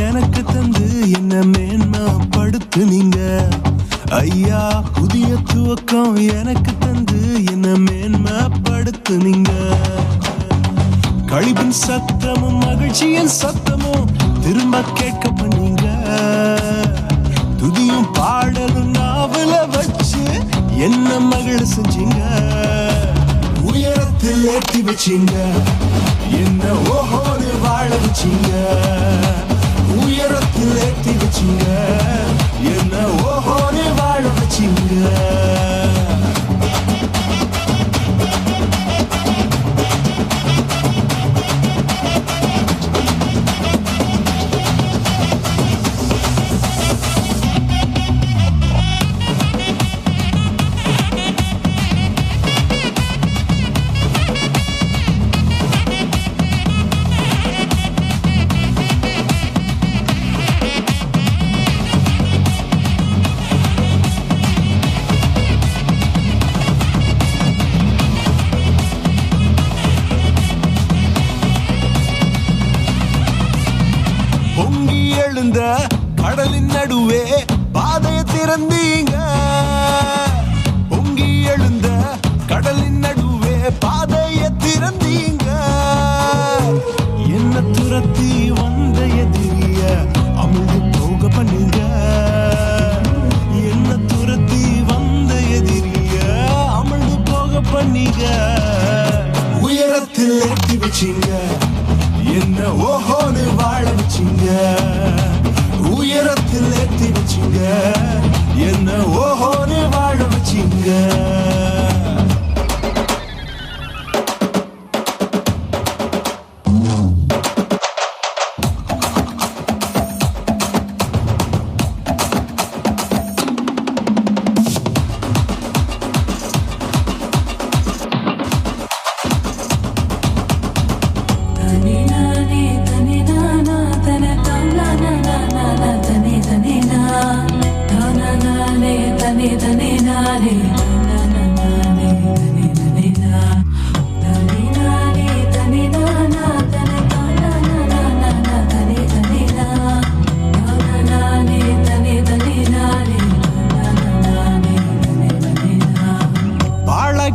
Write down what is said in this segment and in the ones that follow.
எனக்கு தந்து என்ன மேன்மைப்படுத்துனீங்க ஐயா. புதிய துவக்கம் எனக்கு தந்து என்ன மேன்மைப்படுத்துனீங்க. கழிவின் சத்தமும் மகிழ்ச்சியின் சத்தமும் திரும்ப கேட்க பண்ணீங்க. துதியும் பாடலும் நாவல வச்சு என்ன மகிழ செஞ்சீங்க. உயரத்தில் ஏற்றி வச்சீங்க, என்ன ஓஹோடு வாழ வச்சீங்க. உயரத்தில் ஏற்றி வச்சீங்க, என்ன ஓஹோடு வாழ வச்சீங்க. பொங்கி எழுந்த கடலின் நடுவே பாதையை திறந்தீங்க. பொங்கி எழுந்த கடலின் நடுவே பாதையை திறந்தீங்க. என்ன துரத்தி வந்த எதிரிய அமுது போக பண்ணீங்க. என்ன துரத்தி வந்த எதிரிய அமுது போக பண்ணீங்க. உயரத்தில் ஏற்றி வச்சீங்க, என்ன ஓஹோன்னு வாழ வச்சீங்க. உயரத்தில் ஏற்றி வச்சீங்க, என்ன ஓஹோன்னு வாழ வச்சீங்க.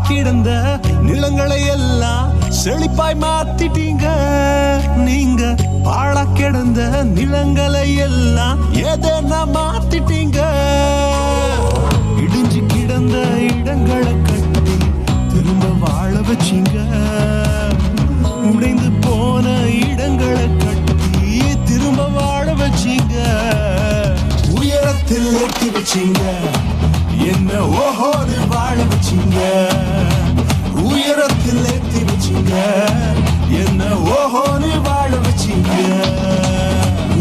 கிடந்த நிலங்களை எல்லாம் செழிப்பாய் மாத்திட்டீங்க. நீங்க பாழா கிடந்த நிலங்களை எல்லாம் ஏதேனா மாத்திட்டீங்க. இடிஞ்சு கிடந்த இடங்களை கட்டி திரும்ப வாழ வச்சீங்க. உடைந்து போன இடங்களை கட்டி திரும்ப வாழ வச்சீங்க. உயரத்தில் ஏற்றி வச்சீங்க, என்ன ஓஹோடு வாழ வச்சீங்க. உயரத்தில் ஏற்றி வச்சீங்க, என்ன ஓஹோடு வாழ வச்சீங்க.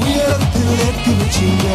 உயரத்தில் ஏற்றி வச்சீங்க.